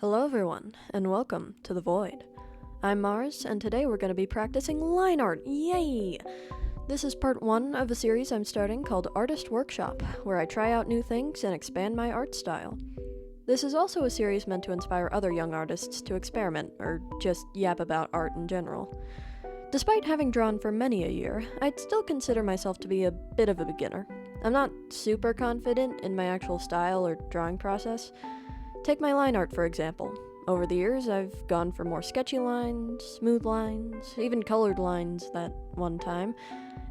Hello everyone, and welcome to The Void. I'm Mars, and today we're going to be practicing line art, yay! This is part 1 of a series I'm starting called Artist Workshop, where I try out new things and expand my art style. This is also a series meant to inspire other young artists to experiment, or just yap about art in general. Despite having drawn for many a year, I'd still consider myself to be a bit of a beginner. I'm not super confident in my actual style or drawing process. Take my line art, for example. Over the years, I've gone for more sketchy lines, smooth lines, even colored lines that one time,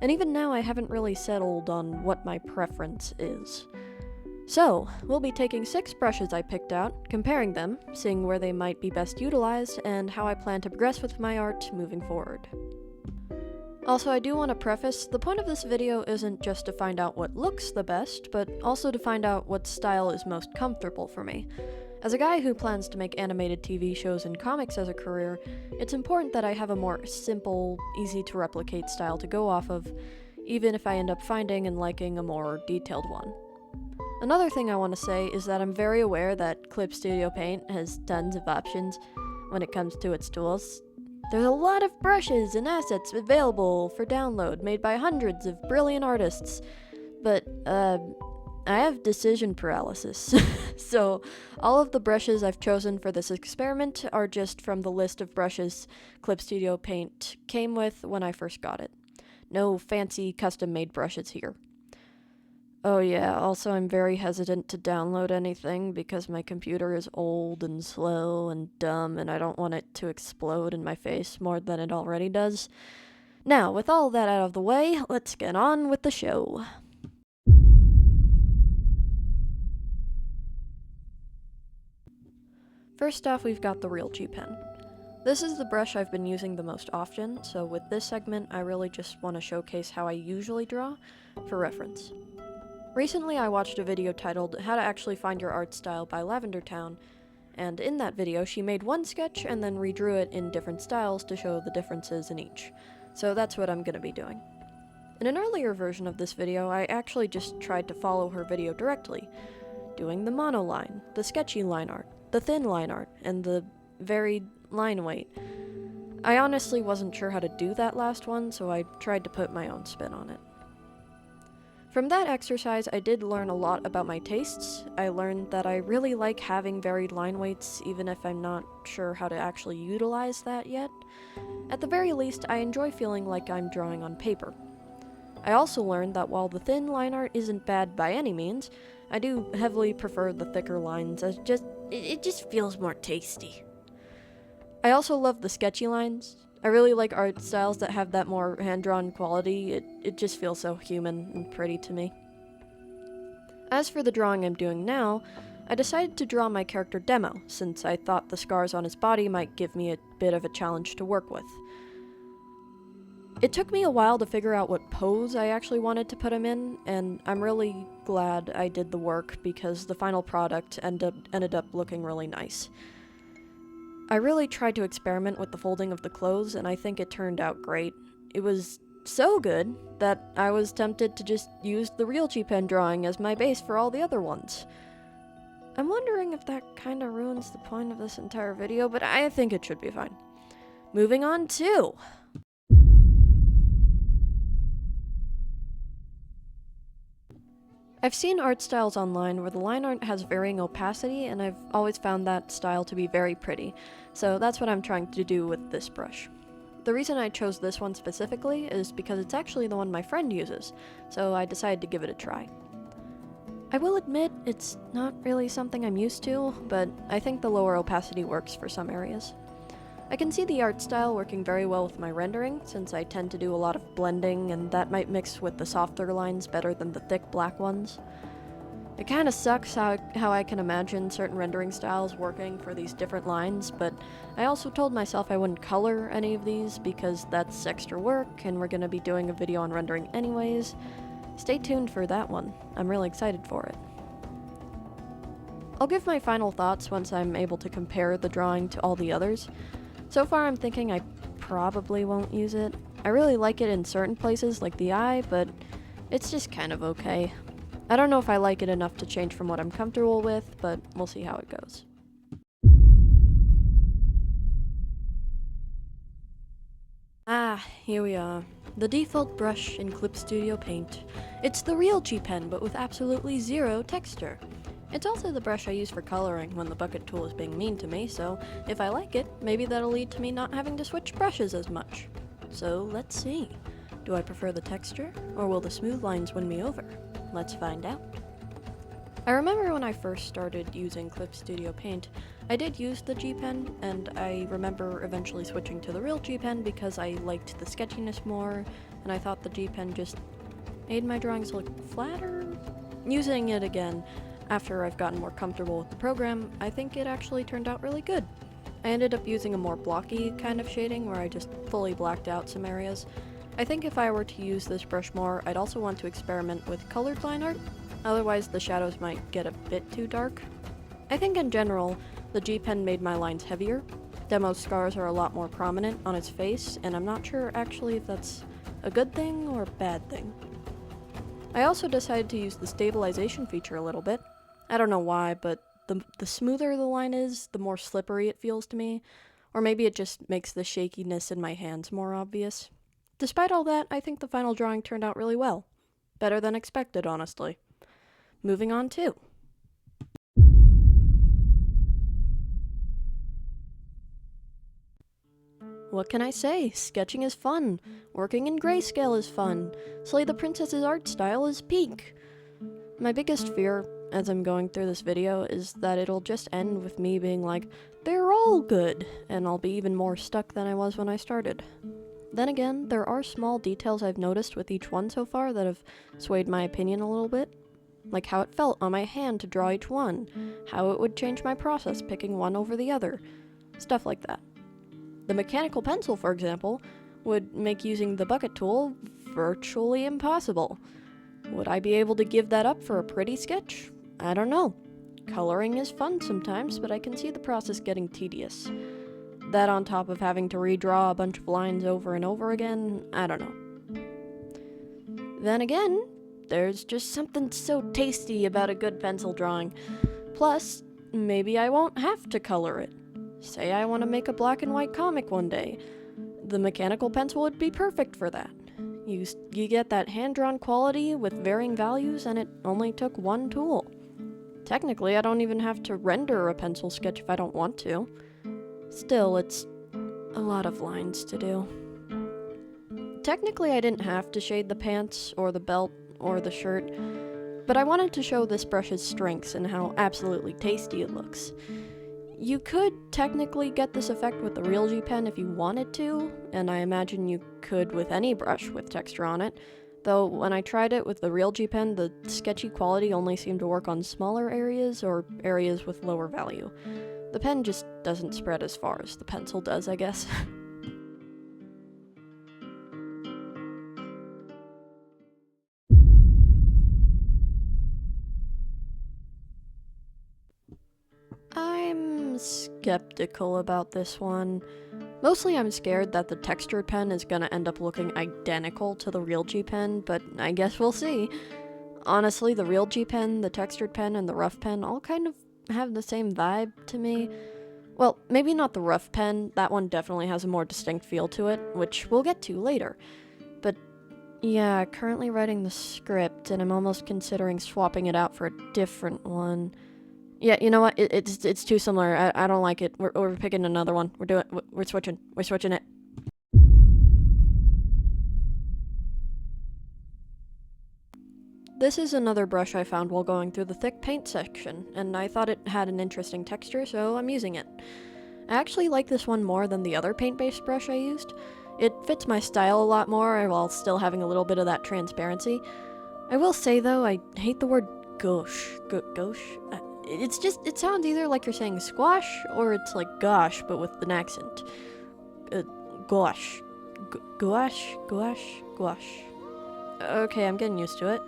and even now I haven't really settled on what my preference is. So, we'll be taking 6 brushes I picked out, comparing them, seeing where they might be best utilized, and how I plan to progress with my art moving forward. Also, I do want to preface, the point of this video isn't just to find out what looks the best, but also to find out what style is most comfortable for me. As a guy who plans to make animated TV shows and comics as a career, it's important that I have a more simple, easy-to-replicate style to go off of, even if I end up finding and liking a more detailed one. Another thing I want to say is that I'm very aware that Clip Studio Paint has tons of options when it comes to its tools. There's a lot of brushes and assets available for download made by hundreds of brilliant artists, but, I have decision paralysis. So, all of the brushes I've chosen for this experiment are just from the list of brushes Clip Studio Paint came with when I first got it. No fancy custom-made brushes here. Oh yeah, also I'm very hesitant to download anything because my computer is old and slow and dumb and I don't want it to explode in my face more than it already does. Now, with all that out of the way, let's get on with the show. First off, we've got the Real G Pen. This is the brush I've been using the most often, so with this segment I really just want to showcase how I usually draw for reference. Recently I watched a video titled How to Actually Find Your Art Style by Lavender Town, and in that video she made one sketch and then redrew it in different styles to show the differences in each. So that's what I'm going to be doing. In an earlier version of this video, I actually just tried to follow her video directly, doing the monoline, the sketchy line art, the thin line art, and the varied line weight. I honestly wasn't sure how to do that last one, so I tried to put my own spin on it. From that exercise, I did learn a lot about my tastes. I learned that I really like having varied line weights, even if I'm not sure how to actually utilize that yet. At the very least, I enjoy feeling like I'm drawing on paper. I also learned that while the thin line art isn't bad by any means, I do heavily prefer the thicker lines as it just feels more tasty. I also love the sketchy lines. I really like art styles that have that more hand-drawn quality. It just feels so human and pretty to me. As for the drawing I'm doing now, I decided to draw my character Demo, since I thought the scars on his body might give me a bit of a challenge to work with. It took me a while to figure out what pose I actually wanted to put him in, and I'm really glad I did the work because the final product ended up looking really nice. I really tried to experiment with the folding of the clothes, and I think it turned out great. It was so good that I was tempted to just use the Real G Pen drawing as my base for all the other ones. I'm wondering if that kinda ruins the point of this entire video, but I think it should be fine. Moving on to... I've seen art styles online where the line art has varying opacity, and I've always found that style to be very pretty, so that's what I'm trying to do with this brush. The reason I chose this one specifically is because it's actually the one my friend uses, so I decided to give it a try. I will admit, it's not really something I'm used to, but I think the lower opacity works for some areas. I can see the art style working very well with my rendering, since I tend to do a lot of blending, and that might mix with the softer lines better than the thick black ones. It kinda sucks how I can imagine certain rendering styles working for these different lines, but I also told myself I wouldn't color any of these because that's extra work, and we're gonna be doing a video on rendering anyways. Stay tuned for that one. I'm really excited for it. I'll give my final thoughts once I'm able to compare the drawing to all the others. So far I'm thinking I probably won't use it. I really like it in certain places like the eye, but it's just kind of okay. I don't know if I like it enough to change from what I'm comfortable with, but we'll see how it goes. here we are. The default brush in Clip Studio Paint. It's the real G Pen, but with absolutely zero texture. It's also the brush I use for coloring when the bucket tool is being mean to me, so if I like it, maybe that'll lead to me not having to switch brushes as much. So let's see. Do I prefer the texture, or will the smooth lines win me over? Let's find out. I remember when I first started using Clip Studio Paint, I did use the G Pen, and I remember eventually switching to the real G Pen because I liked the sketchiness more, and I thought the G Pen just made my drawings look flatter. Using it again, after I've gotten more comfortable with the program, I think it actually turned out really good. I ended up using a more blocky kind of shading where I just fully blacked out some areas. I think if I were to use this brush more, I'd also want to experiment with colored line art, otherwise the shadows might get a bit too dark. I think in general, the G Pen made my lines heavier. Demo's scars are a lot more prominent on its face, and I'm not sure actually if that's a good thing or a bad thing. I also decided to use the stabilization feature a little bit. I don't know why, but the smoother the line is, the more slippery it feels to me, or maybe it just makes the shakiness in my hands more obvious. Despite all that, I think the final drawing turned out really well. Better than expected, honestly. Moving on to. What can I say? Sketching is fun. Working in grayscale is fun. Slay the Princess's art style is peak. My biggest fear as I'm going through this video is that it'll just end with me being like, they're all good, and I'll be even more stuck than I was when I started. Then again, there are small details I've noticed with each one so far that have swayed my opinion a little bit. Like how it felt on my hand to draw each one, how it would change my process picking one over the other, stuff like that. The mechanical pencil, for example, would make using the bucket tool virtually impossible. Would I be able to give that up for a pretty sketch? I don't know. Coloring is fun sometimes, but I can see the process getting tedious. That on top of having to redraw a bunch of lines over and over again, I don't know. Then again, there's just something so tasty about a good pencil drawing. Plus, maybe I won't have to color it. Say I want to make a black and white comic one day. The mechanical pencil would be perfect for that. You get that hand-drawn quality with varying values, and it only took one tool. Technically, I don't even have to render a pencil sketch if I don't want to. Still, it's a lot of lines to do. Technically, I didn't have to shade the pants, or the belt, or the shirt, but I wanted to show this brush's strengths and how absolutely tasty it looks. You could technically get this effect with the real G Pen if you wanted to, and I imagine you could with any brush with texture on it, though when I tried it with the real G Pen, the sketchy quality only seemed to work on smaller areas or areas with lower value. The pen just doesn't spread as far as the pencil does, I guess. I'm skeptical about this one. Mostly I'm scared that the textured pen is gonna end up looking identical to the real G Pen, but I guess we'll see. Honestly, the real G Pen, the textured pen, and the rough pen all kind of have the same vibe to me. Well, maybe not the rough pen, that one definitely has a more distinct feel to it, which we'll get to later. But yeah, currently writing the script, and I'm almost considering swapping it out for a different one. Yeah, you know what? It's too similar. I don't like it. We're picking another one. We're switching it. This is another brush I found while going through the thick paint section, and I thought it had an interesting texture, so I'm using it. I actually like this one more than the other paint-based brush I used. It fits my style a lot more while still having a little bit of that transparency. I will say though, I hate the word gauche. Gauche? It sounds either like you're saying squash, or it's like gosh, but with an accent. Gouache. Gouache. Okay, I'm getting used to it.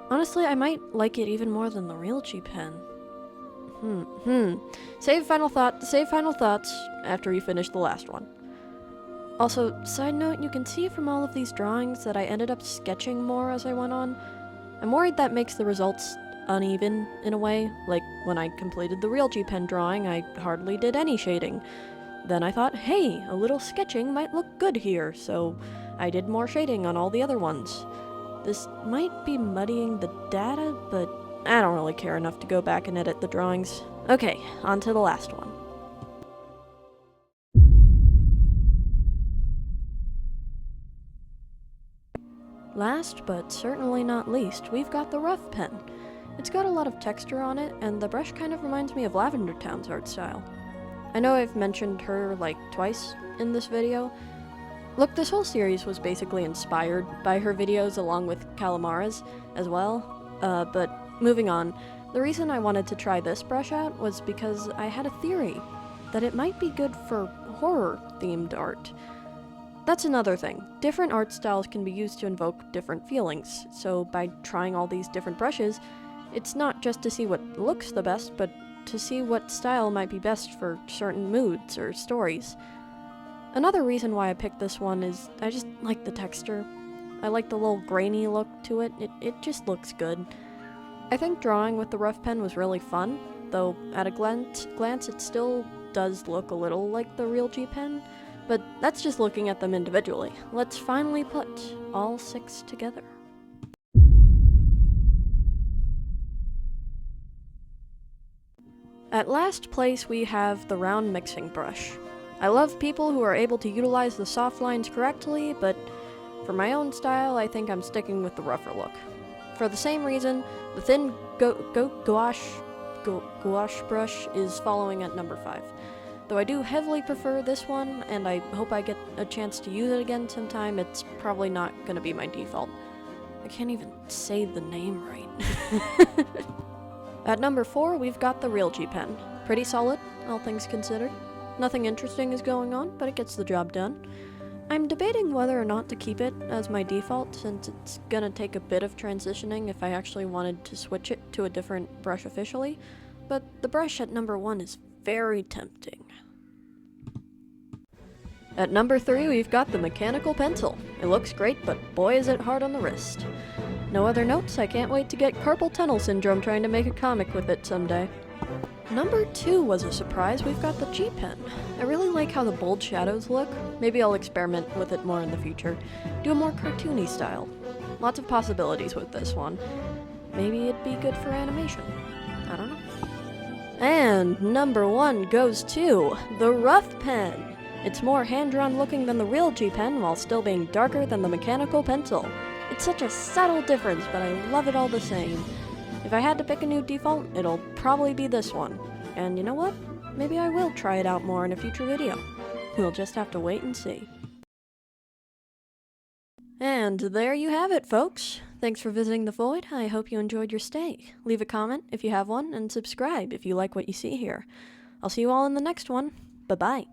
Honestly, I might like it even more than the real G Pen. Save final thoughts after you finish the last one. Also, side note, you can see from all of these drawings that I ended up sketching more as I went on. I'm worried that makes the results uneven in a way. Like when I completed the real G Pen drawing, I hardly did any shading. Then I thought, hey, a little sketching might look good here, so I did more shading on all the other ones. This might be muddying the data, but I don't really care enough to go back and edit the drawings. Okay, on to the last one. Last, but certainly not least, we've got the rough pen. It's got a lot of texture on it, and the brush kind of reminds me of Lavender Town's art style. I know I've mentioned her like twice in this video. Look, this whole series was basically inspired by her videos along with Calamara's as well, but moving on, the reason I wanted to try this brush out was because I had a theory that it might be good for horror-themed art. That's another thing. Different art styles can be used to invoke different feelings, so by trying all these different brushes, it's not just to see what looks the best, but to see what style might be best for certain moods or stories. Another reason why I picked this one is I just like the texture. I like the little grainy look to it. It just looks good. I think drawing with the rough pen was really fun, though at a glance it still does look a little like the real G pen, but that's just looking at them individually. Let's finally put all 6 together. At last place we have the round mixing brush. I love people who are able to utilize the soft lines correctly, but for my own style, I think I'm sticking with the rougher look. For the same reason, the thin gouache brush is following at number 5. Though I do heavily prefer this one, and I hope I get a chance to use it again sometime, it's probably not gonna be my default. I can't even say the name right. At number 4, we've got the real G pen. Pretty solid, all things considered. Nothing interesting is going on, but it gets the job done. I'm debating whether or not to keep it as my default, since it's gonna take a bit of transitioning if I actually wanted to switch it to a different brush officially, but the brush at number 1 is very tempting. At number 3, we've got the mechanical pencil. It looks great, but boy is it hard on the wrist. No other notes, I can't wait to get carpal tunnel syndrome trying to make a comic with it someday. Number 2 was a surprise, we've got the G pen. I really like how the bold shadows look. Maybe I'll experiment with it more in the future. Do a more cartoony style. Lots of possibilities with this one. Maybe it'd be good for animation. I don't know. And number 1 goes to the rough pen. It's more hand-drawn looking than the real G pen while still being darker than the mechanical pencil. It's such a subtle difference, but I love it all the same. If I had to pick a new default, it'll probably be this one. And you know what? Maybe I will try it out more in a future video. We'll just have to wait and see. And there you have it, folks. Thanks for visiting the Void. I hope you enjoyed your stay. Leave a comment if you have one, and subscribe if you like what you see here. I'll see you all in the next one. Bye-bye.